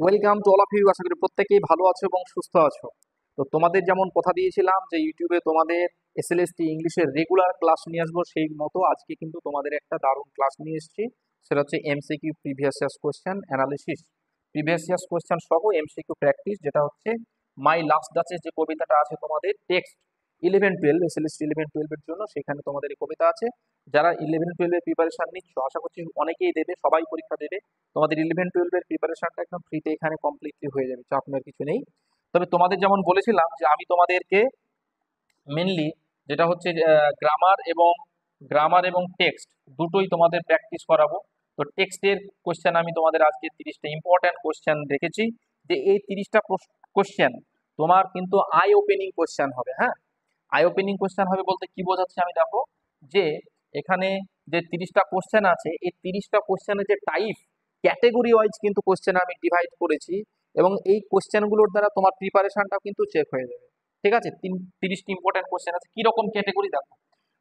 Welcome to all of you. আশা করি প্রত্যেকেই ভালো আছো এবং সুস্থ আছো। তো তোমাদের যেমন কথা দিয়েছিলাম যে ইউটিউবে তোমাদের এসএলএসটি ইংলিশের রেগুলার ক্লাস নিয়ে আসবো, সেই মতো আজকে কিন্তু তোমাদের একটা দারুণ ক্লাস নিয়ে এসেছি। সেটা হচ্ছে MCQ previous years question analysis, previous years question সহ এমসিকিউ প্র্যাকটিস, যেটা হচ্ছে মাই লাস্ট ডাচের যে কবিতাটা আছে তোমাদের টেক্সট 11-12 এসএলএসটি 11-12 এর জন্য, সেখানে তোমাদের এই কবিতা আছে। যারা 11-12 এর প্রিপারেশন নিচ্ছ, আশা করছি অনেকেই দেবে, সবাই পরীক্ষা দেবে। তোমাদের 11-12 এর প্রিপারেশনটা একদম ফ্রিতে এখানে কমপ্লিটলি হয়ে যাবে, চাপ নেওয়ার কিছু নেই। তবে তোমাদের যেমন বলেছিলাম যে আমি তোমাদেরকে মেনলি যেটা হচ্ছে গ্রামার এবং টেক্সট দুটোই তোমাদের প্র্যাকটিস করাবো। তো টেক্সটের কোশ্চেন আমি তোমাদের আজকে 30টা ইম্পর্ট্যান্ট কোশ্চেন রেখেছি, যে এই 30টা কোশ্চেন তোমার কিন্তু আই ওপেনিং কোশ্চেন হবে। হ্যাঁ, আই ওপেনিং কোশ্চেন হবে বলতে কি বোঝাচ্ছে আমি দেখো, যে এখানে যে 30টা কোশ্চেন আছে, এই 30টা কোশ্চেনের যে টাইপ ক্যাটেগরি ওয়াইজ কিন্তু কোশ্চেন আমি ডিভাইড করেছি, এবং এই কোশ্চেনগুলোর দ্বারা তোমার প্রিপারেশনটা কিন্তু চেক হয়ে যাবে। ঠিক আছে, 30টি ইম্পর্টেন্ট কোশ্চেন আছে। কিরকম ক্যাটেগরি দেখো,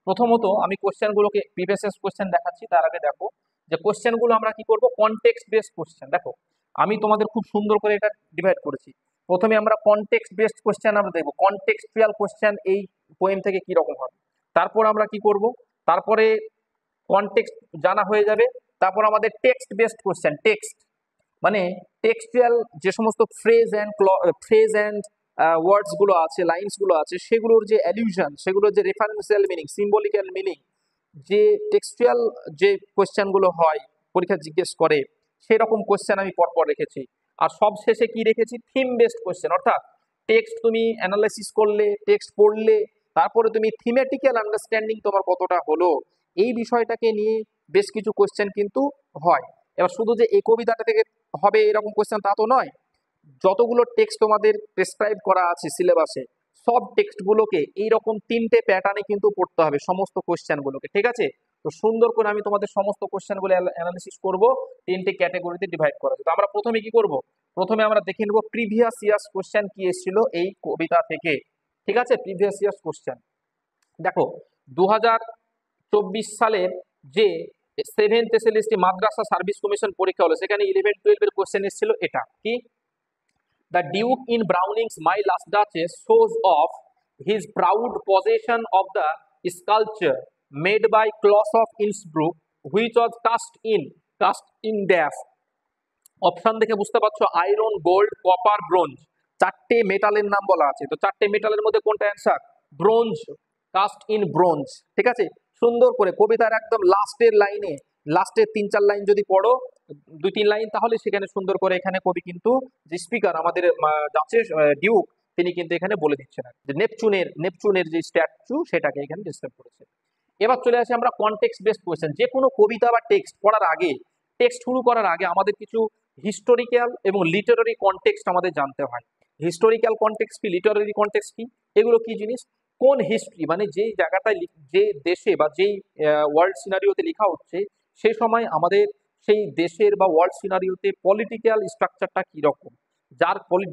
প্রথমত আমি কোশ্চেনগুলোকে প্রিভিয়াস কোশ্চেন দেখাচ্ছি, তার আগে দেখো যে কোশ্চেনগুলো আমরা কি করব, কনটেক্সট বেসড কোশ্চেন। দেখো আমি তোমাদের খুব সুন্দর করে এটা ডিভাইড করেছি। প্রথমে আমরা কনটেক্সট বেসড কোশ্চেন আমরা দেখবো, কনটেক্সচুয়াল কোশ্চেন এই পোয়েম থেকে কি রকম হবে। তারপর আমরা কি করব, তারপরে কনটেক্সট জানা হয়ে যাবে। তারপর আমাদের টেক্সট বেসড কোশ্চেন, টেক্সট মানে টেক্সচুয়াল যে সমস্ত ফ্রেজ অ্যান্ড ওয়ার্ডস গুলো আছে, লাইন্স গুলো আছে, সেগুলোর যে অ্যালিউশন, সেগুলোর যে রেফারেন্সিয়াল মিনিং, সিম্বলিক্যাল মিনিং, যে টেক্সচুয়াল যে কোশ্চেন গুলো হয়, পরীক্ষা জিজ্ঞেস করে, সেই রকম কোশ্চেন আমি পরপর রেখেছি। আর সব শেষে কি রেখেছি, থিম বেসড কোশ্চেন, অর্থাৎ টেক্সট তুমি অ্যানালাইসিস করলে, টেক্সট পড়লে, তারপরে তুমি থিমেটিক্যাল আন্ডারস্ট্যান্ডিং তোমার কতটা হলো, এই বিষয়টাকে নিয়ে বেশ কিছু কোশ্চেন কিন্তু হয়। এবার শুধু যে এই কবিতাটা থেকে হবে এরকম কোশ্চেন তা তো নয়। যতগুলো টেক্সট তোমাদের প্রেসক্রাইব করা আছে সিলেবাসে, সব টেক্সটগুলোকে এইরকম 3টে প্যাটার্নে কিন্তু পড়তে হবে, সমস্ত কোশ্চেনগুলোকে। ঠিক আছে, তো সুন্দর করে আমি তোমাদের সমস্ত কোশ্চেনগুলো অ্যানালিসিস করব, 3টে ক্যাটাগরিতে ডিভাইড করা আছে। তো আমরা প্রথমে কি করব, প্রথমে আমরা দেখে নেব প্রিভিয়াস ইয়ার্স কোশ্চেন কি এসেছিল এই কবিতা থেকে। ঠিক আছে, প্রিভিয়াস ইয়ার্স কোশ্চেন দেখো, 2024 সালের যে seventh SLST Madrasah service commission পরীক্ষা হলো, সেখানে 11-12 এর কোশ্চেন এসেছিল এটা কি, the duke in Browning's my last duchess shows of his proud possession of the sculpture made by Claus of Innsbruck which was cast in dash. Option দেখে বুঝতে পারছো, আয়রন, গোল্ড, কপার, ব্রোঞ্জ, 4টে মেটালের নাম বলা আছে। তো 4টে মেটালের মধ্যে কোনটা answer, bronze, cast in bronze. ঠিক আছে, সুন্দর করে কবিতার একদম লাস্টের লাইনে, লাস্টের 3-4 লাইন যদি পড়ো, 2-3 লাইন, তাহলে সেখানে সুন্দর করে এখানে কবি কিন্তু, যে স্পিকার আমাদের যাচ্ছে ডিউক, তিনি কিন্তু এখানে বলে দিচ্ছেন যে নেপচুনের যে স্ট্যাচু সেটাকে এখানে ডিসক্রাইব করেছে। এবার চলে আসি আমরা কনটেক্সট বেসড কোয়েশ্চেন। যে কোনো কবিতা বা টেক্সট পড়ার আগে, টেক্সট শুরু করার আগে আমাদের কিছু হিস্টোরিক্যাল এবং লিটারারি কনটেক্সট আমাদের জানতে হয়। হিস্টোরিক্যাল কনটেক্সট কি, লিটারারি কনটেক্সট কি, এগুলো কি জিনিস, কোন হিস্ট্রি মানে যেই জায়গাটায় যে দেশে বা যেই ওয়ার্ল্ড সিনারিওতে লেখা হচ্ছে, সেই সময় আমাদের সেই দেশের বা ওয়ার্ল্ড সিনারিওতে পলিটিক্যাল স্ট্রাকচারটা কিরকম,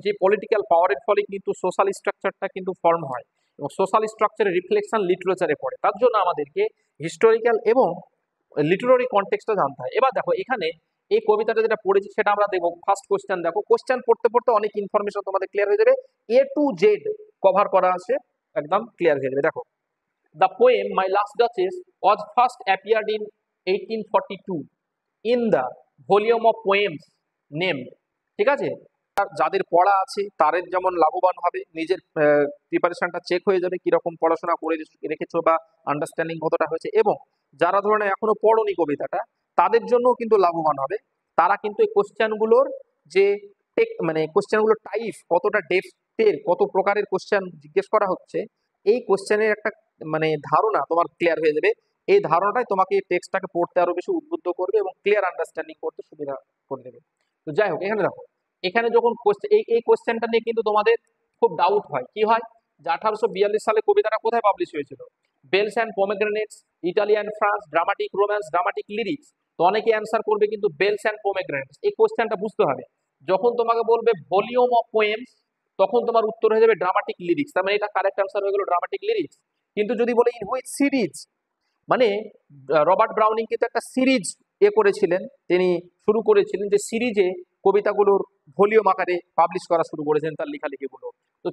যে পলিটিক্যাল পাওয়ারের ফলে কিন্তু সোশ্যাল স্ট্রাকচারটা কিন্তু ফর্ম হয়, এবং সোশ্যাল স্ট্রাকচারের রিফ্লেকশন লিটারেচারে পড়ে। তার জন্য আমাদেরকে হিস্টোরিক্যাল এবং লিটারারি কনটেক্সটটা জানতে হয়। এবার দেখো এখানে এই কবিতাটা যেটা পড়েছি সেটা আমরা দেখবো। ফার্স্ট কোশ্চেন দেখো, কোশ্চেন পড়তে পড়তে অনেক ইনফরমেশন তোমাদের ক্লিয়ার হয়ে যাবে, এ টু জেড কভার করা আছে, একদম ক্লিয়ার হয়ে যাবে। দেখো, the poem my last duchess was first appeared in 1842 in the volume of poems named. ঠিক আছে, যাদের পড়া আছে তাদের যেমন লাভবান হবে, নিজের প্রিপারেশনটা চেক হয়ে যাবে, কিরকম পড়াশোনা করে রেখেছো বা আন্ডারস্ট্যান্ডিং কতটা হয়েছে, এবং যারা ধরনের এখনো পড়োনি কবিতাটা, তাদের জন্য কিন্তু লাভবান হবে। তারা কিন্তু এই কোশ্চেনগুলোর যে মানে কোশ্চেনগুলোর টাইপ, কতটা ডেপথের, কত প্রকারের কোশ্চেন জিজ্ঞেস করা হচ্ছে, এই কোশ্চেনের একটা মানে ধারণা তোমার ক্লিয়ার হয়ে যাবে। এই ধারণাটাই তোমাকে টেক্সটটাকে পড়তে আরো বেশি উদ্বুদ্ধ করবে এবং ক্লিয়ার আন্ডারস্ট্যান্ডিং করতে সুবিধা করে দেবে। তো যাই হোক, এখানে দেখো, এখানে যখন এই কোশ্চেনটা নিয়ে কিন্তু তোমাদের খুব ডাউট হয়, কি হয়, যে 1842 সালে কবিতাটা কোথায় পাবলিশ হয়েছিল, Bells and Pomegranates, Italy and France, Dramatic Romance, Dramatic Lyrics. তো অনেকে অ্যান্সার করবে কিন্তু বেলস অ্যান্ড পোমেগ্রেনেটস। এই কোশ্চেনটা বুঝতে হবে, যখন তোমাকে বলবে ভলিউম অফ পোয়েমস, তখন তোমার উত্তর হয়ে যাবে ড্রামাটিক লিরিক্স, তার মানে এটা কারেক্ট অ্যান্সার হয়ে গেল ড্রামাটিক লিরিক্স। কিন্তু যদি বলে ইন হুইচ সিরিজ, মানে রবার্ট ব্রাউনিং কিন্তু একটা সিরিজ করেছিলেন, তিনি শুরু করেছিলেন যে সিরিজে কবিতাগুলোর ভলিউম আকারে পাবলিশ করা শুরু করেছিলেন তার লেখালেখিগুলো। তো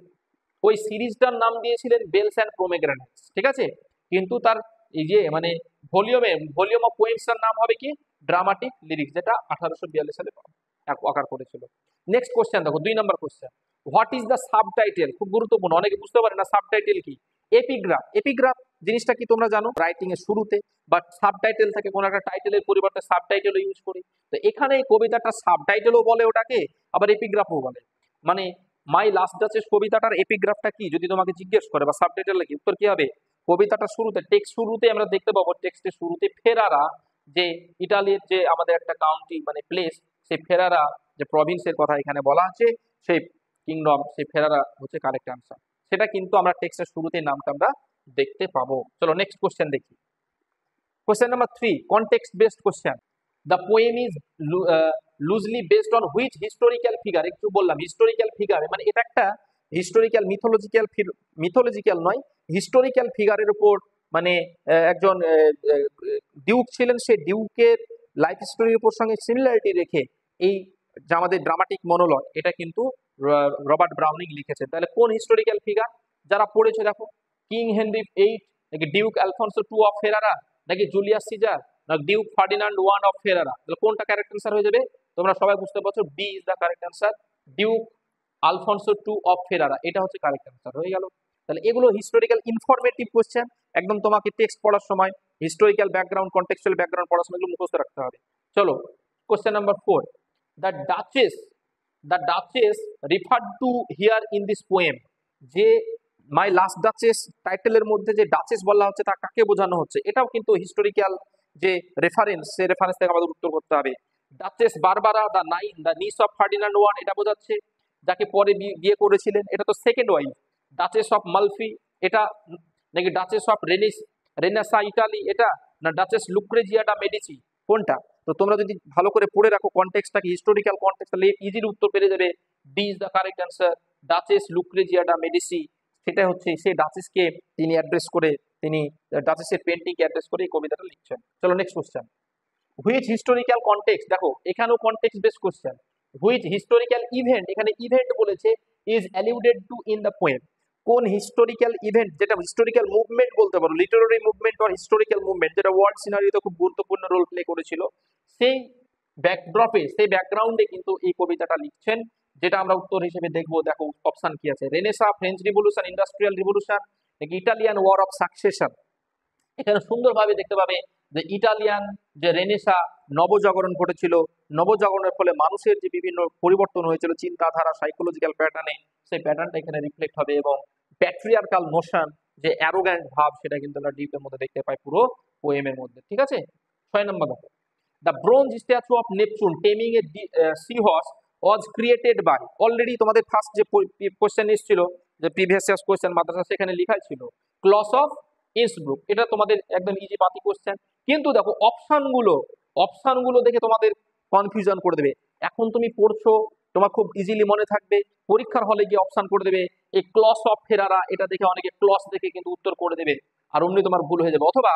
ওই সিরিজটার নাম দিয়েছিলেন বেলস অ্যান্ড প্রোমেগ্রানেটস, ঠিক আছে। কিন্তু তার এই যে মানে ভলিউম অফ পোয়েমসটার নাম হবে কি ড্রামাটিক লিরিক্স, যেটা 1842 সালে আকার করেছিল। নেক্সট কোশ্চেন দেখো, 2 number question, what is the subtitle? খুব গুরুত্বপূর্ণ, অনেকে বুঝতে পারে না সাবটাইটেল কি। এপিগ্রাফ, এপিগ্রাফ জিনিসটা কি তোমরা জানো? রাইটিং এর শুরুতে বা সাবটাইটেল থাকে, কোন একটা টাইটেলের পরিবর্তে সাবটাইটেল ইউজ করি। তো এখানে এই কবিতাটা সাবটাইটেলও বলে ওটাকে, আবার এপিগ্রাফও বলে। মানে মাই লাস্ট ডাচেস কবিতাটার এপিগ্রাফটা কি যদি তোমাকে জিজ্ঞেস করে, বা সাবটাইটেল কি, উত্তর কি হবে? কবিতাটা শুরুতে, টেক্সট শুরুতে আমরা দেখতে পাবো, টেক্সটের শুরুতে ফেরারা, যে ইটালির যে আমাদের একটা কাউন্টি মানে প্লেস, সেই ফেরারা যে প্রভিন্সের কথা এখানে বলা আছে, সেই কিংডম, সেই ফেরারা হচ্ছে কারেক্ট আনসার। সেটা কিন্তু আমরা টেক্সটের শুরুতে নামটা আমরা দেখতে পাবো। চলো নেক্সট কোশ্চেন দেখি। Question number 3, context based question. The poem is loosely based on which historical figure? একটু বললাম হিস্টোরিক্যাল ফিগার, মানে এটা একটা হিস্টোরিক্যাল মিথোলজিক্যাল নয়, হিস্টোরিক্যাল ফিগারের উপর, মানে একজন ডিউক ছিলেন, সেই ডিউকের লাইফ স্টোরির উপর সঙ্গে সিমিলারিটি রেখে এই যে আমাদের ড্রামাটিক মনোলগ, এটা কিন্তু রবার্ট ব্রাউনিং লিখেছেন। তাহলে কোন হিস্টোরিক্যাল ফিগার? যারা পড়েছে দেখো, কিং হেনরি এইট, নাকি ডিউক আলফন্সো টু অফ ফেরারা, নাকি জুলিয়াস সিজার, না ডিউক ফার্ডিনান্ড ওয়ান অফ ফেরারা। তাহলে কোনটা কারেক্ট আনসার হয়ে যাবে? তোমরা সবাই বুঝতে পারছো, B is the correct answer, Duke Alfonso two of Ferrara, এটা হচ্ছে কারেক্ট আনসার হয়ে গেল। তাহলে এগুলো হিস্টোরিক্যাল ইনফরমেটিভ কোশ্চেন, একদম তোমাকে টেক্সট পড়ার সময় হিস্টোরিক্যাল ব্যাকগ্রাউন্ড, কন্টেক্সচুয়াল ব্যাকগ্রাউন্ড পড়ার সময় এগুলো মুখস্থ রাখতে হবে। চলো question number 4, the duchess, the duchess referred to here in this poem, যে মাই লাস্ট ডাচেস টাইটেলের মধ্যে যে ডাচেস বলা হচ্ছে তা কাকে বোঝানো হচ্ছে? এটাও কিন্তু হিস্টোরিক্যাল যে রেফারেন্স, সেই রেফারেন্স থেকে আমাদের উত্তর করতে হবে। Duchess Barbara the nine, the নিস অফ ফার্ডিনান্ড ওয়ান, এটা বোঝাচ্ছে যাকে পরে বিয়ে করেছিলেন, এটা তো second wife. Duchess of Malfi, এটা নাকি ডাচেস অফ রেনেসা ইটালি, এটা না ডাচেস লুক্রেজিয়াডা মেডিসি, কোনটা? তো তোমরা যদি ভালো করে পড়ে রাখো কনটেক্সটটাকে, হিস্টোরিক্যাল কনটেক্সট, তাহলে ইজিলি উত্তর পেয়ে যাবে। D is the correct answer, Duchess Lucrezia de Medici. সেটা হচ্ছে সেই ডাচেসকে তিনি অ্যাড্রেস করে, তিনি ডাচেসের পেন্টিংকে অ্যাড্রেস করে এই কবিতাটা লিখছেন। চলো next question, which historical context, দেখো এখানেও context base question. Which historical event, এখানে ইভেন্ট বলেছে, is alluded to in the poem. কোন হিস্টোরিক্যাল ইভেন্ট, যেটা হিস্টোরিক্যাল মুভমেন্ট বলতে পারো, লিটারারি মুভমেন্ট বা হিস্টোরিক্যাল মুভমেন্ট, যেটা ওয়ার্ল্ড সিনারিতে খুব গুরুত্বপূর্ণ রোল প্লে করেছিল, সেই ব্যাকড্রপে, সেই ব্যাকগ্রাউন্ডে কিন্তু এই কবিতাটা লিখছেন, যেটা আমরা উত্তর হিসেবে দেখবো। দেখো অপশন কি আছে, Renaissance, French revolution, industrial revolution, নাকি ইটালিয়ান ওয়ার অফ সাকসেশন। এখানে সুন্দরভাবে দেখতে পাবে যে ইটালিয়ান যে রেনেসা নবজাগরণ ঘটেছিল, নবজাগরণের ফলে মানুষের যে বিভিন্ন পরিবর্তন হয়েছিল চিন্তাধারা, সাইকোলজিক্যাল প্যাটার্নে, সেই প্যাটার্নটা এখানে রিফ্লেক্ট হবে, এবং প্যাট্রিয়ার্কাল নোশন, যে অ্যারোগ্যান্ট ভাব, সেটা কিন্তু আমরা ডিপের মধ্যে দেখতে পাই পুরো পোয়েমের মধ্যে, ঠিক আছে। 6 নম্বর দেখো, the bronze statue of Neptune taming a sea horse was created by, already তোমাদের ফার্স্ট যে কোশ্চেন এসেছিল, যে প্রিভিয়াস ইয়ার্স কোশ্চেন মাদ্রাসা, সেখানে লেখাই ছিল ক্লস অফ ইন্সব্রুক। এটা তোমাদের একদম ইজি পাতি কোশ্চেন, কিন্তু দেখো অপশনগুলো দেখে তোমাদের কনফিউশন করে দেবে। এখন তুমি পড়ছো, তোমার খুব ইজিলি মনে থাকবে, পরীক্ষার হলে গিয়ে অপশন করে দেবে এই ক্লস অফ ফেরারা, এটা দেখে অনেকে ক্লস দেখে কিন্তু উত্তর করে দেবে, আর অমনি তোমার ভুল হয়ে যাবে। অথবা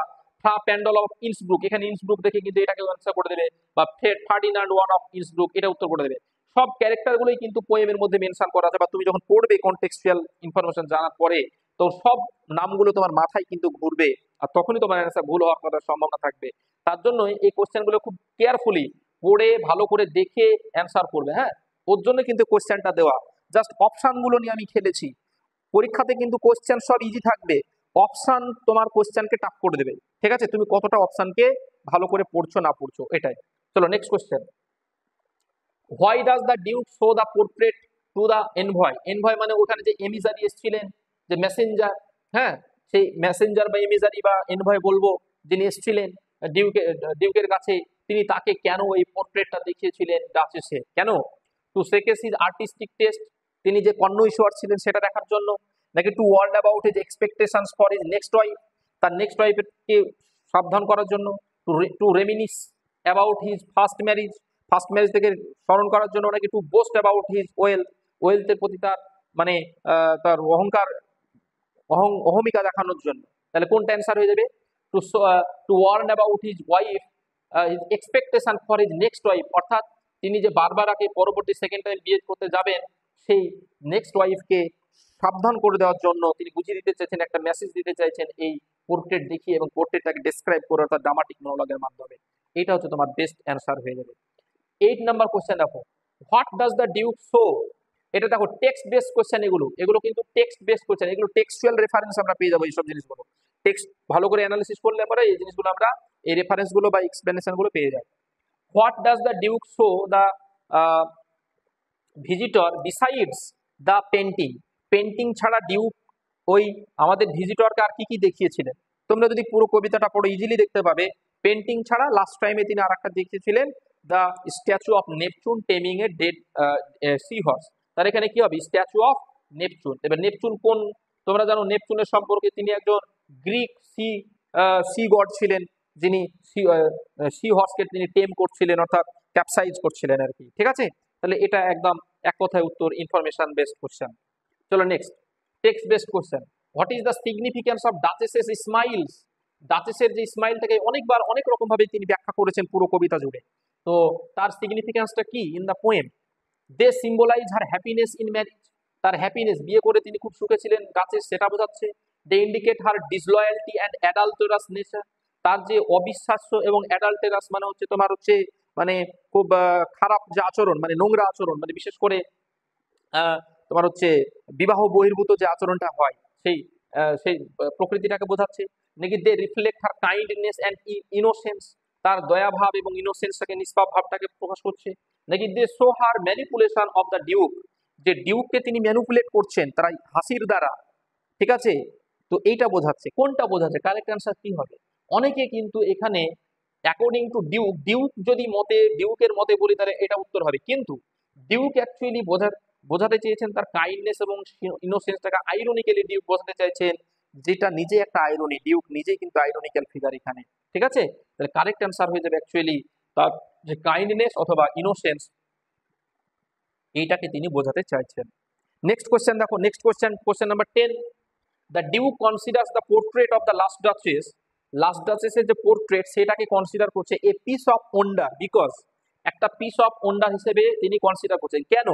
প্যান্ডল অফ ইন্সব্রুক, এখানে ইন্সব্রুক দেখে কিন্তু এটাকে অ্যান্সার করে দেবে, বা ফার্ডিনান্ড ওয়ান অফ ইন্সব্রুক, এটা উত্তর করে দেবে। সব ক্যারেক্টারগুলোই কিন্তু পোয়েমের মধ্যে মেনশন করা আছে, বা তুমি যখন পড়বে কনটেক্সচুয়াল ইনফরমেশন জানার পরে, তো সব নামগুলো তোমার মাথায় কিন্তু ঘুরবে, আর তখনই তোমার অ্যান্সার ভুল হওয়ার কথা সম্ভাবনা থাকবে। তার জন্য এই কোশ্চেনগুলো খুব কেয়ারফুলি পড়ে ভালো করে দেখে অ্যান্সার করবে। হ্যাঁ, ওর জন্য কিন্তু কোশ্চেনটা দেওয়া, জাস্ট অপশনগুলো নিয়ে আমি খেলেছি। পরীক্ষাতে কিন্তু কোশ্চেন সব ইজি থাকবে, অপশন তোমার কোশ্চেনকে টাফ করে দেবে, ঠিক আছে, তুমি কতটা অপশনকে ভালো করে পড়ছো না পড়ছো, এটাই। চলো next question, why does the duke show the portrait to the envoy? Envoy মানে ওখানে যে এমিজারি এসেছিলেন, যে মেসেঞ্জার, হ্যাঁ, সেই মেসেঞ্জার বা এমিজারি বা এনভয় বলবো, যিনি এসেছিলেন ডিউকের কাছে, তিনি তাকে কেন এই পোর্ট্রেটটা দেখিয়েছিলেন ডাচেসে, কেন? To showcase his artistic taste, তিনি যে কর্ণ ঈশ্বর ছিলেন সেটা দেখার জন্য, নাকি to warn about his expectations for his next wife, তার নেক্সট ওয়াইফকে সাবধান করার জন্য, to reminisce about his first marriage থেকে স্মরণ করার জন্য, নাকি টু বোস্ট অ্যাবাউট হিজ ওয়েলথের প্রতি তার মানে তার অহংকার, অহমিকা দেখানোর জন্য। তাহলে কোনটা অ্যান্সার হয়ে যাবে? To warn about his wife expectation for his next wife, অর্থাৎ তিনি যে বারবার আগে পরবর্তী সেকেন্ড টাইম বিয়ে করতে যাবেন সেই নেক্সট ওয়াইফকে সাবধান করে দেওয়ার জন্য তিনি বুঝিয়ে দিতে চাইছেন, একটা মেসেজ দিতে চাইছেন এই পোর্ট্রেট দেখিয়ে এবং পোর্ট্রেটটাকে ডেসক্রাইব করে অর্থাৎ ড্রামাটিক মনোলগের মাধ্যমে। এটা হচ্ছে তোমার বেস্ট অ্যান্সার হয়ে যাবে। 8 নাম্বার কোশ্চেন দেখো, what does the duke show. এটা দেখো টেক্সট বেসড কোশ্চেন, এগুলো কিন্তু টেক্সট বেসড কোশ্চেন, এগুলো টেক্সচুয়াল রেফারেন্স আমরা পেয়ে যাবো এইসব জিনিসগুলো। টেক্সট ভালো করে অ্যানালিসিস করলে আমরা এই জিনিসগুলো আমরা এই রেফারেন্স গুলো বা এক্সপ্লেনেশন গুলো পেয়ে যাই। What does the duke show the visitor besides the painting. Painting ছাড়া ডিউক ওই আমাদের ভিজিটরকে আর কি কি দেখিয়েছিলেন? তোমরা যদি পুরো কবিতাটা পড়ো ইজিলি দেখতে পাবে, পেন্টিং ছাড়া লাস্ট টাইমে তিনি আর একটা দেখিয়েছিলেন, the statue of Neptune taming a dead sea horse. তার এখানে কি হবে? Statue of Neptune. এবার নেপচুন কোন? তোমরা জানো নেপচুনের সম্পর্কে তিনি একজন গ্রিক সি গড ছিলেন, যিনি সি হর্সকে তিনি টেম করছিলেন অর্থাৎ ক্যাপসাইজ করছিলেন আর কি। ঠিক আছে, তাহলে এটা একদম এক কথায় উত্তর, ইনফরমেশন বেসড কোশ্চেন। চলো next, text based question. What is the significance of duchess's smiles. ডাচেসের যে স্মাইলটাকে অনেকবার অনেক রকম ভাবে তিনি ব্যাখ্যা করেছেন পুরো কবিতা জুড়ে, তো তার সিগনিফিকেন্সটা কি? In the poem they symbolize her happiness in marriage. তার হ্যাপিনেস, বিয়ে করে তিনি খুব সুখে ছিলেন ডাচেস, সেটা বোঝাচ্ছে। They indicate her disloyalty and adulterous nature. তার যে অবিশ্বাস্য এবং অ্যাডাল্টারাস মানে হচ্ছে তোমার হচ্ছে মানে খুব খারাপ যে আচরণ, মানে নোংরা আচরণ, মানে বিশেষ করে তোমার হচ্ছে বিবাহ বহির্ভূত যে আচরণটা হয় সেই সেই প্রকৃতিটাকে বোঝাচ্ছে। নাকি they reflect her kindness and innocence. তার দয়াভাব এবং ইনোসেন্সটাকে, নিষ্পাপ ভাবটাকে প্রকাশ করছে। নাকি they show her manipulation of the duke. যে ডিউককে তিনি ম্যানিপুলেট করছেন তার হাসির দ্বারা। ঠিক আছে, তো এইটা বোঝাচ্ছে। কোনটা বোঝাচ্ছে? কারেক্ট অ্যান্সার কি হবে? অনেকে কিন্তু এখানে অ্যাকর্ডিং টু ডিউক যদি ডিউকের মতে বলি তাহলে এটা উত্তর হবে, কিন্তু ডিউক অ্যাকচুয়ালি বোঝাতে চেয়েছেন তার কাইন্ডনেস এবং ইনোসেন্সটাকে আইরনিক্যালি ডিউক বোঝাতে চাইছেন, যেটা নিজে একটা আইরনি, ডিউক নিজেই কিন্তু আইরনিক্যাল ফিগার এখানে। ঠিক আছে, তাহলে কারেক্ট অ্যান্সার হয়ে যাবে অ্যাকচুয়ালি তার যে কাইন্ডনেস অথবা ইনোসেন্স, এইটাকে তিনি বোঝাতে চাইছেন। নেক্সট কোশ্চেন দেখো, next question number 10। The duke considers the portrait of the last duchess. Last ডাচেসের যে পোর্ট্রেট সেটাকে কনসিডার করছে a piece of wonder, because একটা পিস অফ ওন্ডার হিসেবে তিনি কনসিডার করছেন। কেন?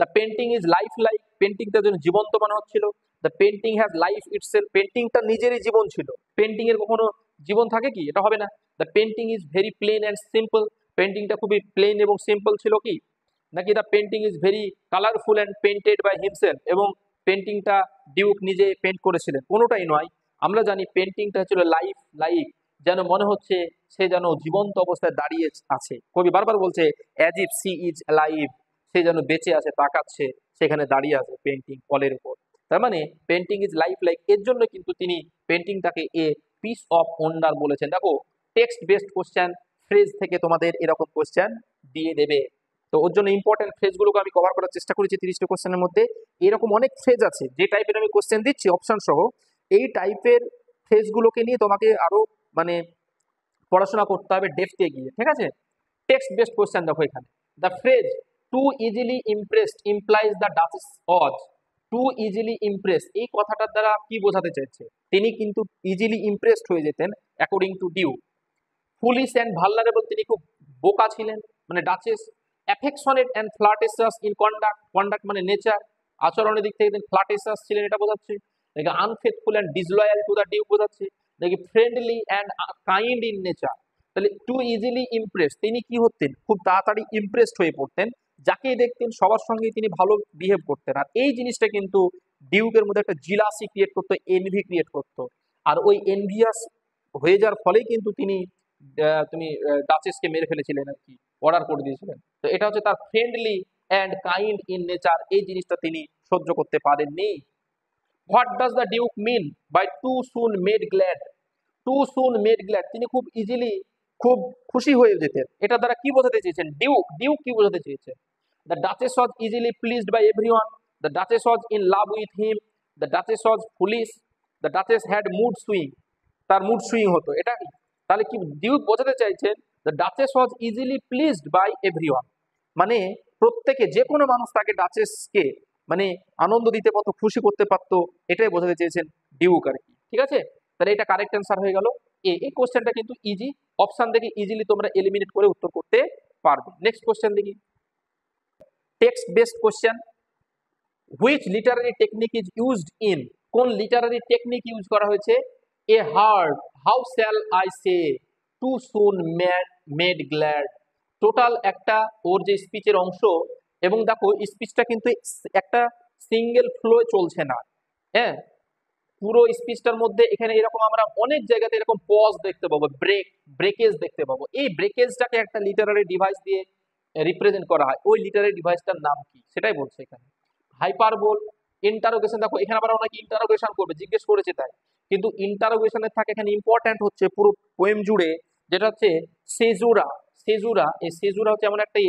The painting is life like. পেন্টিংটার জন্য জীবন্ত মনে হচ্ছিল। The painting has life itself. পেন্টিংটা নিজেরই জীবন ছিল। পেন্টিং এর কখনো জীবন থাকে কি? এটা হবে না। The painting is very plain and simple. পেন্টিংটা খুবই প্লেন এবং সিম্পল ছিল কি? নাকি the painting is very colourful and painted by himself, এবং পেন্টিংটা ডিউক নিজে পেন্ট করেছিলেন? কোনোটাই নয়। আমরা জানি পেন্টিংটা ছিল লাইফ লাইক, যেন মনে হচ্ছে সে যেন জীবন্ত অবস্থায় দাঁড়িয়ে আছে। কবি বারবার বলছে as if she is live, সে যেন বেঁচে আছে, তাকাচ্ছে, সেখানে দাঁড়িয়ে আছে পেন্টিং কলের উপর। তার মানে পেন্টিং ইজ লাইফ লাইক, এর জন্য কিন্তু তিনি পেন্টিংটাকে এ পিস অফ ওন্ডার বলেছেন। দেখো টেক্সট বেসড কোশ্চেন, ফ্রেজ থেকে তোমাদের এরকম কোশ্চেন দিয়ে দেবে। তো ওর জন্য ইম্পর্টেন্ট ফ্রেজগুলোকে আমি কভার করার চেষ্টা করেছি 30টা কোশ্চেনের মধ্যে। এরকম অনেক ফ্রেজ আছে যে টাইপের আমি কোশ্চেন দিচ্ছি অপশন সহ, এই টাইপের ফ্রেজগুলোকে নিয়ে তোমাকে আরো মানে পড়াশোনা করতে হবে ডেপথে গিয়ে। ঠিক আছে, টেক্সট বেসড কোশ্চেন দেখো এখানে, the phrase to easily impressed implies the duchess was. To easily impress, এই কথাটার দ্বারা কি বোঝাতে চাইছে? তিনি কিন্তু ইজিলি ইমপ্রেসড হয়ে যেতেন according to duke. Foolish and vulnerable, তিনি খুব বোকা ছিলেন মানে ডাচেস। Affectionate and flirtatious in conduct, conduct মানে নেচার, আচরণের দিক থেকে তিনি ফ্লার্টেসাস ছিলেন, এটা বোঝাচ্ছে। নাকি unfaithful and disloyal to the duke বোঝাচ্ছে। নাকি friendly and kind in nature. তাহলে টু ইজিলি ইমপ্রেস, তিনি কি হতেন? খুব তাড়াতাড়ি ইমপ্রেসড হয়ে পড়তেন, যাকেই দেখতেন সবার সঙ্গে তিনি ভালো বিহেভ করতেন। আর এই জিনিসটা কিন্তু ডিউকের মধ্যে একটা জিলাসি ক্রিয়েট করতো, এনভি ক্রিয়েট করতো। আর ওই এনভিয়াস হয়ে যাওয়ার ফলেই কিন্তু তিনি ডাচেসকে মেরে ফেলেছিলেন আর কি, অর্ডার করে দিয়েছিলেন। তো এটা হচ্ছে তার friendly and kind in nature, এই জিনিসটা তিনি সহ্য করতে পারেননি। What does the duke mean by too soon made glad. Too soon made glad, তিনি খুব ইজিলি খুব খুশি হয়ে যেতেন, এটা দ্বারা কি বোঝাতে চেয়েছেন ডিউক কি বোঝাতে চেয়েছেন? The duchess was easily pleased by everyone. The duchess was in love with him. The duchess was foolish. The duchess had mood swing, তার মুড সুইং হতো। এটা কি তাহলে কি ডিউক বোঝাতে চাইছেন? The duchess was easily pleased by everyone, মানে প্রত্যেকে, যে কোনো মানুষ তাকে ডাচেসকে মানে আনন্দ দিতে পারতো, খুশি করতে পারতো, এটাই বোঝাতে চেয়েছেন ডিউক আর কি। ঠিক আছে, তাহলে এটা কারেক্ট অ্যান্সার হয়ে গেল। এই কোশ্চেনটা কিন্তু ইজি, অপশন দেখে ইজিলি তোমরা এলিমিনেট করে উত্তর করতে পারবে। নেক্সট কোশ্চেন দেখি, text based question. Which literary technique is used in, কোন লিটারারি টেকনিক ইউজ করা হয়েছে? A heart, how shall I say, too soon made glad. Total একটা ওর যে স্পিচের অংশ, এবং দেখো স্পিচটা কিন্তু একটা সিঙ্গেল ফ্লো চলছে না, হ্যাঁ, পুরো স্পিচটার মধ্যে এখানে এরকম আমরা অনেক জায়গাতে এরকম পজ দেখতে পাবো, ব্রেকেজ দেখতে পাবো। এই ব্রেকেজটাকে একটা লিটারারি ডিভাইস দিয়ে রিপ্রেজেন্ট করা হয়, ওই লিটারারি ডিভাইসটার নাম কি সেটাই বলছে এখানে। হাইপারবোল, ইন্টারোগেশন, দেখো এখানে আবার অনেকে ইন্টারোগেশন করবে, জিজ্ঞেস করেছে তাই, কিন্তু ইন্টারোগেশনের থাকে এখানে ইম্পর্ট্যান্ট হচ্ছে পুরো পোয়েম জুড়ে, যেটা হচ্ছে সেজুরা। এই সেজুরা হচ্ছে এমন একটা